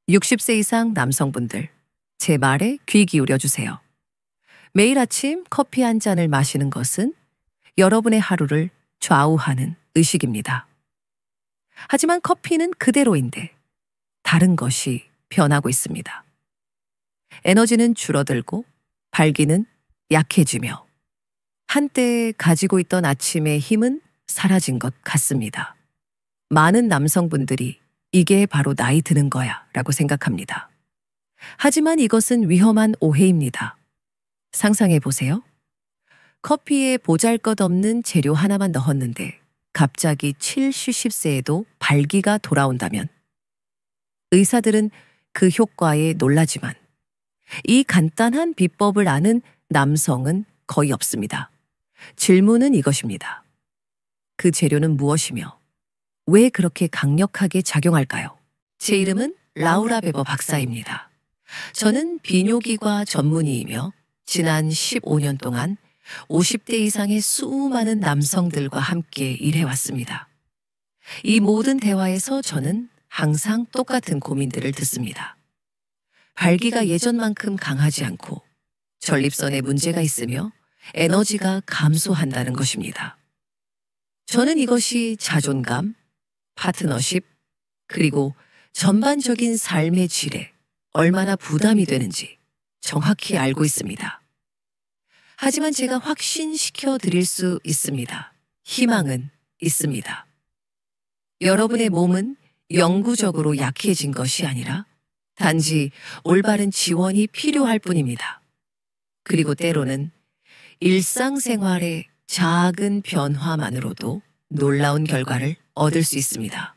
60세 이상 남성분들, 제 말에 귀 기울여 주세요. 매일 아침 커피 한 잔을 마시는 것은 여러분의 하루를 좌우하는 의식입니다. 하지만 커피는 그대로인데 다른 것이 변하고 있습니다. 에너지는 줄어들고 발기는 약해지며 한때 가지고 있던 아침의 힘은 사라진 것 같습니다. 많은 남성분들이 이게 바로 나이 드는 거야 라고 생각합니다. 하지만 이것은 위험한 오해입니다. 상상해 보세요. 커피에 보잘것없는 재료 하나만 넣었는데 갑자기 70세에도 발기가 돌아온다면 의사들은 그 효과에 놀라지만 이 간단한 비법을 아는 남성은 거의 없습니다. 질문은 이것입니다. 그 재료는 무엇이며 왜 그렇게 강력하게 작용할까요? 제 이름은 라우라 베버 박사입니다. 저는 비뇨기과 전문의이며 지난 15년 동안 50대 이상의 수많은 남성들과 함께 일해왔습니다. 이 모든 대화에서 저는 항상 똑같은 고민들을 듣습니다. 발기가 예전만큼 강하지 않고 전립선에 문제가 있으며 에너지가 감소한다는 것입니다. 저는 이것이 자존감, 파트너십, 그리고 전반적인 삶의 질에 얼마나 부담이 되는지 정확히 알고 있습니다. 하지만 제가 확신시켜 드릴 수 있습니다. 희망은 있습니다. 여러분의 몸은 영구적으로 약해진 것이 아니라 단지 올바른 지원이 필요할 뿐입니다. 그리고 때로는 일상생활의 작은 변화만으로도 놀라운 결과를 얻을 수 있습니다.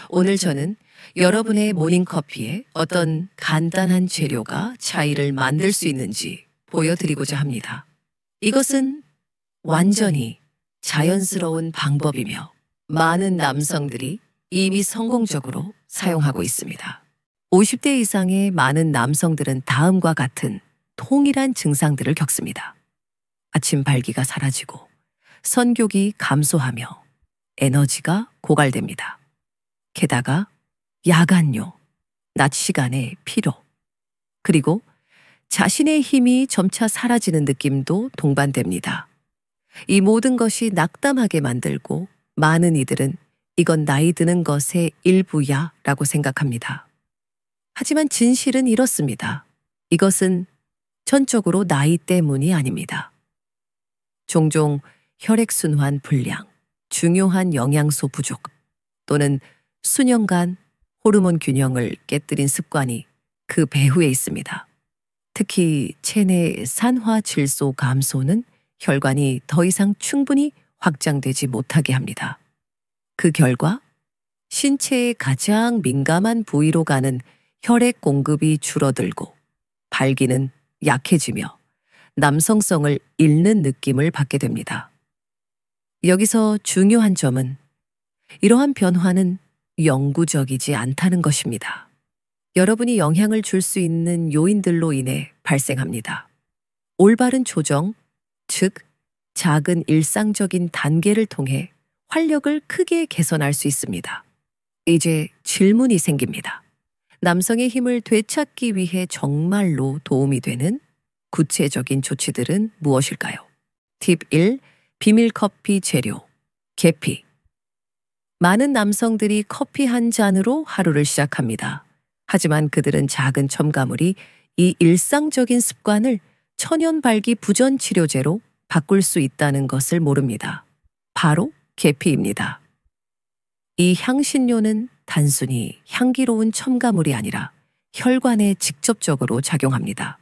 오늘 저는 여러분의 모닝커피에 어떤 간단한 재료가 차이를 만들 수 있는지 보여드리고자 합니다. 이것은 완전히 자연스러운 방법이며 많은 남성들이 이미 성공적으로 사용하고 있습니다. 50대 이상의 많은 남성들은 다음과 같은 동일한 증상들을 겪습니다. 아침 발기가 사라지고 선교기 감소하며 에너지가 고갈됩니다. 게다가 야간요, 낮 시간의 피로, 그리고 자신의 힘이 점차 사라지는 느낌도 동반됩니다. 이 모든 것이 낙담하게 만들고 많은 이들은 이건 나이 드는 것의 일부야 라고 생각합니다. 하지만 진실은 이렇습니다. 이것은 전적으로 나이 때문이 아닙니다. 종종 혈액순환 불량, 중요한 영양소 부족, 또는 수년간 호르몬 균형을 깨뜨린 습관이 그 배후에 있습니다. 특히 체내 산화질소 감소는 혈관이 더 이상 충분히 확장되지 못하게 합니다. 그 결과 신체의 가장 민감한 부위로 가는 혈액 공급이 줄어들고 발기는 약해지며 남성성을 잃는 느낌을 받게 됩니다. 여기서 중요한 점은 이러한 변화는 영구적이지 않다는 것입니다. 여러분이 영향을 줄 수 있는 요인들로 인해 발생합니다. 올바른 조정, 즉 작은 일상적인 단계를 통해 활력을 크게 개선할 수 있습니다. 이제 질문이 생깁니다. 남성의 힘을 되찾기 위해 정말로 도움이 되는 구체적인 조치들은 무엇일까요? 팁 1. 비밀 커피 재료, 계피. 많은 남성들이 커피 한 잔으로 하루를 시작합니다. 하지만 그들은 작은 첨가물이 이 일상적인 습관을 천연 발기 부전 치료제로 바꿀 수 있다는 것을 모릅니다. 바로 계피입니다. 이 향신료는 단순히 향기로운 첨가물이 아니라 혈관에 직접적으로 작용합니다.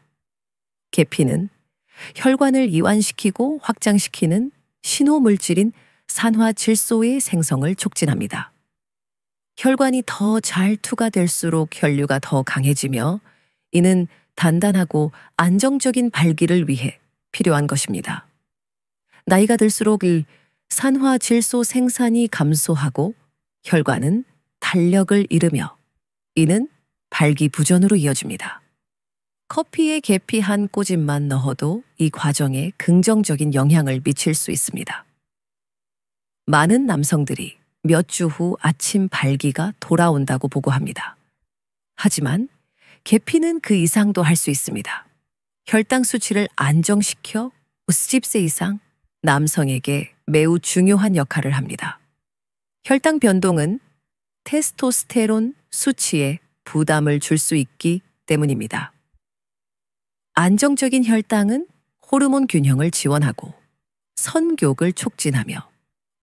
계피는 혈관을 이완시키고 확장시키는 신호물질인 산화질소의 생성을 촉진합니다. 혈관이 더 잘 투과될수록 혈류가 더 강해지며 이는 단단하고 안정적인 발기를 위해 필요한 것입니다. 나이가 들수록 이 산화질소 생산이 감소하고 혈관은 탄력을 잃으며 이는 발기부전으로 이어집니다. 커피에 계피 한 꼬집만 넣어도 이 과정에 긍정적인 영향을 미칠 수 있습니다. 많은 남성들이 몇 주 후 아침 발기가 돌아온다고 보고합니다. 하지만 계피는 그 이상도 할 수 있습니다. 혈당 수치를 안정시켜 50세 이상 남성에게 매우 중요한 역할을 합니다. 혈당 변동은 테스토스테론 수치에 부담을 줄 수 있기 때문입니다. 안정적인 혈당은 호르몬 균형을 지원하고 선교를 촉진하며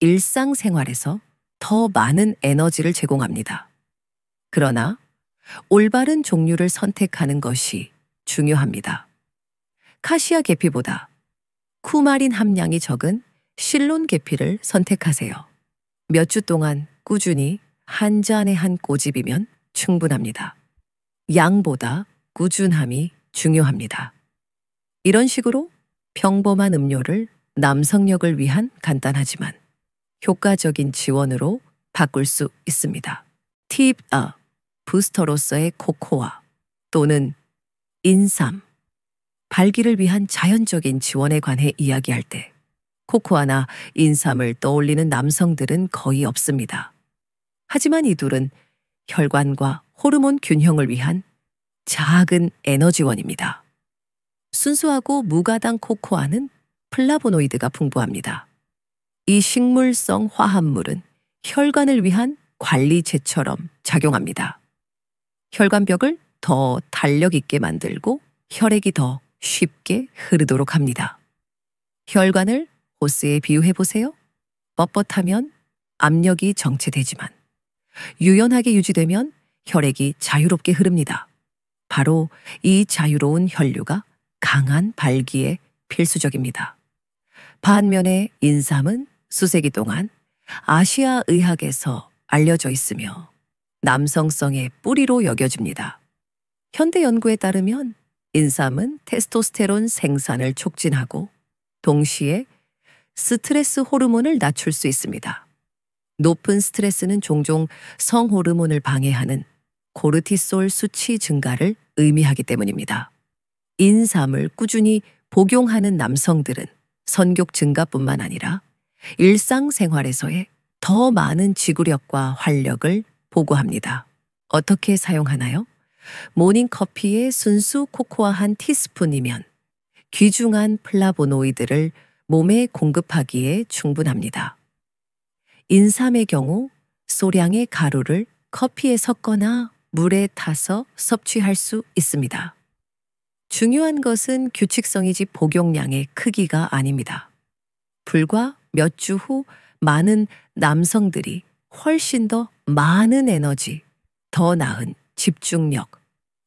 일상생활에서 더 많은 에너지를 제공합니다. 그러나 올바른 종류를 선택하는 것이 중요합니다. 카시아 계피보다 쿠마린 함량이 적은 실론 계피를 선택하세요. 몇 주 동안 꾸준히 한 잔에 한 꼬집이면 충분합니다. 양보다 꾸준함이 중요합니다. 이런 식으로 평범한 음료를 남성력을 위한 간단하지만 효과적인 지원으로 바꿀 수 있습니다. 팁 부스터로서의 코코아 또는 인삼, 발기를 위한 자연적인 지원에 관해 이야기할 때 코코아나 인삼을 떠올리는 남성들은 거의 없습니다. 하지만 이 둘은 혈관과 호르몬 균형을 위한 작은 에너지원입니다. 순수하고 무가당 코코아는 플라보노이드가 풍부합니다. 이 식물성 화합물은 혈관을 위한 관리제처럼 작용합니다. 혈관벽을 더 탄력 있게 만들고 혈액이 더 쉽게 흐르도록 합니다. 혈관을 호스에 비유해 보세요. 뻣뻣하면 압력이 정체되지만 유연하게 유지되면 혈액이 자유롭게 흐릅니다. 바로 이 자유로운 혈류가 강한 발기에 필수적입니다. 반면에 인삼은 수세기 동안 아시아 의학에서 알려져 있으며 남성성의 뿌리로 여겨집니다. 현대 연구에 따르면 인삼은 테스토스테론 생산을 촉진하고 동시에 스트레스 호르몬을 낮출 수 있습니다. 높은 스트레스는 종종 성호르몬을 방해하는 코르티솔 수치 증가를 의미하기 때문입니다. 인삼을 꾸준히 복용하는 남성들은 선교 증가뿐만 아니라 일상생활에서의 더 많은 지구력과 활력을 보고합니다. 어떻게 사용하나요? 모닝커피에 순수 코코아 한 티스푼이면 귀중한 플라보노이드를 몸에 공급하기에 충분합니다. 인삼의 경우 소량의 가루를 커피에 섞거나 물에 타서 섭취할 수 있습니다. 중요한 것은 규칙성이지 복용량의 크기가 아닙니다. 불과 몇 주 후 많은 남성들이 훨씬 더 많은 에너지, 더 나은 집중력,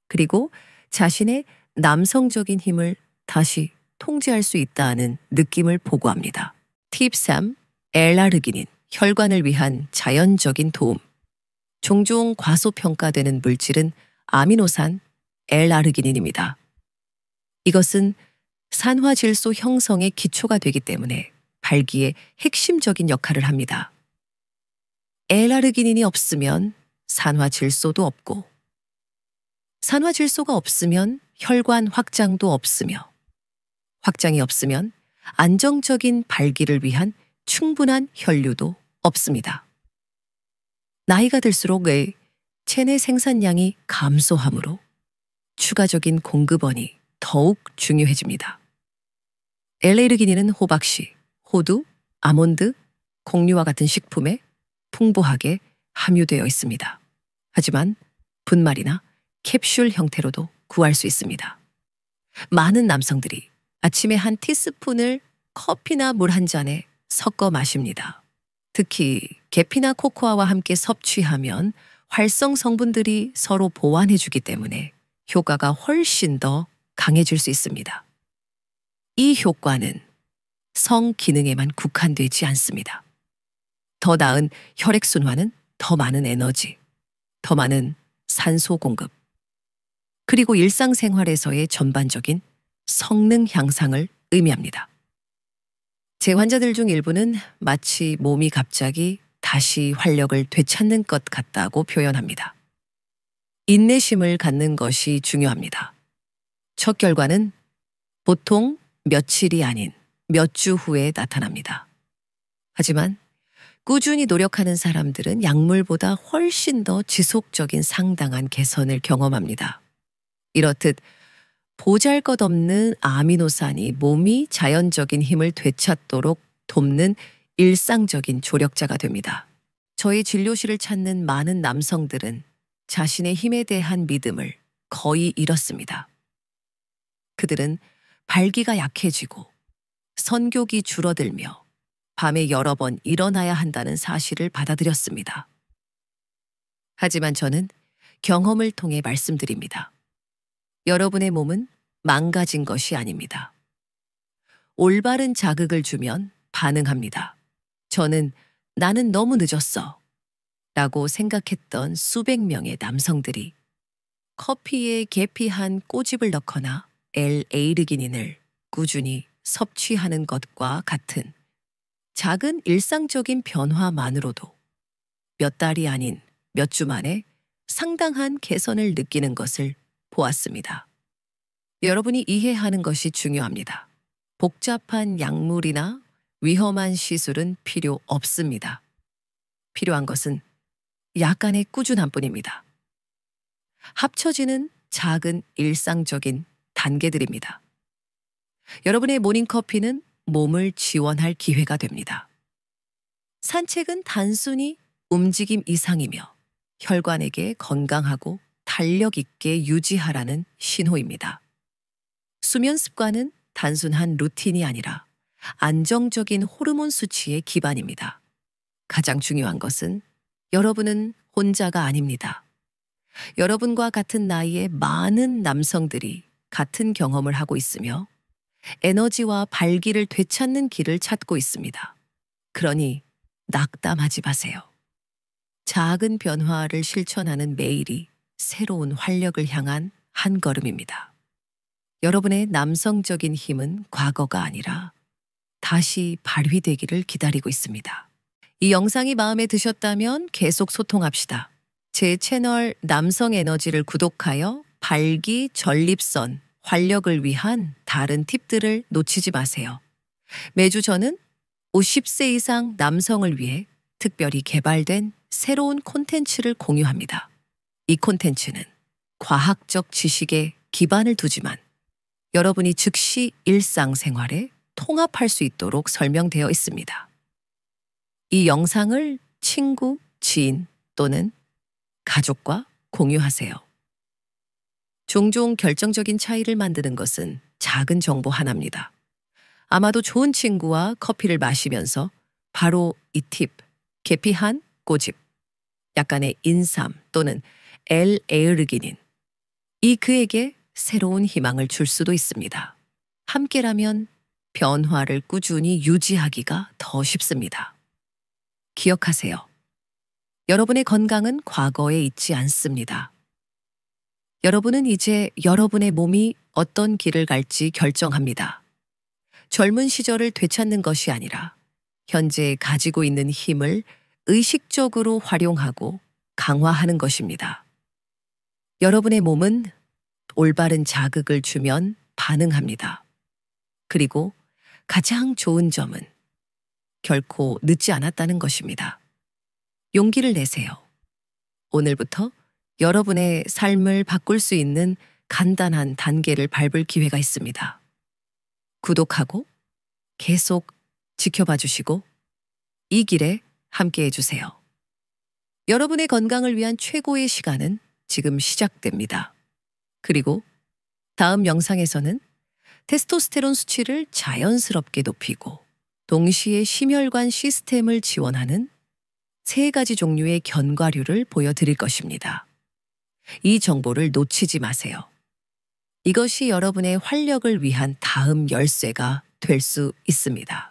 그리고 자신의 남성적인 힘을 다시 통제할 수 있다는 느낌을 보고합니다. 팁 3. L아르기닌, 혈관을 위한 자연적인 도움. 종종 과소평가되는 물질은 아미노산 L아르기닌입니다. 이것은 산화질소 형성의 기초가 되기 때문에 발기에 핵심적인 역할을 합니다. L아르기닌이 없으면 산화질소도 없고, 산화질소가 없으면 혈관 확장도 없으며, 확장이 없으면 안정적인 발기를 위한 충분한 혈류도 없습니다. 나이가 들수록 체내 생산량이 감소하므로 추가적인 공급원이 더욱 중요해집니다. L아르기닌은 호박씨, 호두, 아몬드, 곡류와 같은 식품에 풍부하게 함유되어 있습니다. 하지만 분말이나 캡슐 형태로도 구할 수 있습니다. 많은 남성들이 아침에 한 티스푼을 커피나 물 한 잔에 섞어 마십니다. 특히 계피나 코코아와 함께 섭취하면 활성 성분들이 서로 보완해주기 때문에 효과가 훨씬 더 강해질 수 있습니다. 이 효과는 성 기능에만 국한되지 않습니다. 더 나은 혈액순환은 더 많은 에너지, 더 많은 산소 공급, 그리고 일상생활에서의 전반적인 성능 향상을 의미합니다. 제 환자들 중 일부는 마치 몸이 갑자기 다시 활력을 되찾는 것 같다고 표현합니다. 인내심을 갖는 것이 중요합니다. 첫 결과는 보통 며칠이 아닌 몇 주 후에 나타납니다. 하지만 꾸준히 노력하는 사람들은 약물보다 훨씬 더 지속적인 상당한 개선을 경험합니다. 이렇듯 보잘것없는 아미노산이 몸이 자연적인 힘을 되찾도록 돕는 일상적인 조력자가 됩니다. 저의 진료실을 찾는 많은 남성들은 자신의 힘에 대한 믿음을 거의 잃었습니다. 그들은 발기가 약해지고 선교기 줄어들며 밤에 여러 번 일어나야 한다는 사실을 받아들였습니다. 하지만 저는 경험을 통해 말씀드립니다. 여러분의 몸은 망가진 것이 아닙니다. 올바른 자극을 주면 반응합니다. 저는 나는 너무 늦었어 라고 생각했던 수백 명의 남성들이 커피에 계피한 꼬집을 넣거나 L-에이르기닌을 꾸준히 섭취하는 것과 같은 작은 일상적인 변화만으로도 몇 달이 아닌 몇 주 만에 상당한 개선을 느끼는 것을 보았습니다. 여러분이 이해하는 것이 중요합니다. 복잡한 약물이나 위험한 시술은 필요 없습니다. 필요한 것은 약간의 꾸준함뿐입니다. 합쳐지는 작은 일상적인 단계들입니다. 여러분의 모닝커피는 몸을 지원할 기회가 됩니다. 산책은 단순히 움직임 이상이며 혈관에게 건강하고 탄력 있게 유지하라는 신호입니다. 수면 습관은 단순한 루틴이 아니라 안정적인 호르몬 수치의 기반입니다. 가장 중요한 것은 여러분은 혼자가 아닙니다. 여러분과 같은 나이의 많은 남성들이 같은 경험을 하고 있으며 에너지와 발기를 되찾는 길을 찾고 있습니다. 그러니 낙담하지 마세요. 작은 변화를 실천하는 매일이 새로운 활력을 향한 한 걸음입니다. 여러분의 남성적인 힘은 과거가 아니라 다시 발휘되기를 기다리고 있습니다. 이 영상이 마음에 드셨다면 계속 소통합시다. 제 채널 남성 에너지를 구독하여 발기, 전립선, 활력을 위한 다른 팁들을 놓치지 마세요. 매주 저는 50세 이상 남성을 위해 특별히 개발된 새로운 콘텐츠를 공유합니다. 이 콘텐츠는 과학적 지식에 기반을 두지만 여러분이 즉시 일상생활에 통합할 수 있도록 설명되어 있습니다. 이 영상을 친구, 지인 또는 가족과 공유하세요. 종종 결정적인 차이를 만드는 것은 작은 정보 하나입니다. 아마도 좋은 친구와 커피를 마시면서 바로 이 팁, 계피한 꼬집, 약간의 인삼 또는 L-에르기닌, 이 그에게 새로운 희망을 줄 수도 있습니다. 함께라면 변화를 꾸준히 유지하기가 더 쉽습니다. 기억하세요. 여러분의 건강은 과거에 있지 않습니다. 여러분은 이제 여러분의 몸이 어떤 길을 갈지 결정합니다. 젊은 시절을 되찾는 것이 아니라 현재 가지고 있는 힘을 의식적으로 활용하고 강화하는 것입니다. 여러분의 몸은 올바른 자극을 주면 반응합니다. 그리고 가장 좋은 점은 결코 늦지 않았다는 것입니다. 용기를 내세요. 오늘부터 여러분의 삶을 바꿀 수 있는 간단한 단계를 밟을 기회가 있습니다. 구독하고 계속 지켜봐 주시고 이 길에 함께 해주세요. 여러분의 건강을 위한 최고의 시간은 지금 시작됩니다. 그리고 다음 영상에서는 테스토스테론 수치를 자연스럽게 높이고 동시에 심혈관 시스템을 지원하는 3가지 종류의 견과류를 보여드릴 것입니다. 이 정보를 놓치지 마세요. 이것이 여러분의 활력을 위한 다음 열쇠가 될 수 있습니다.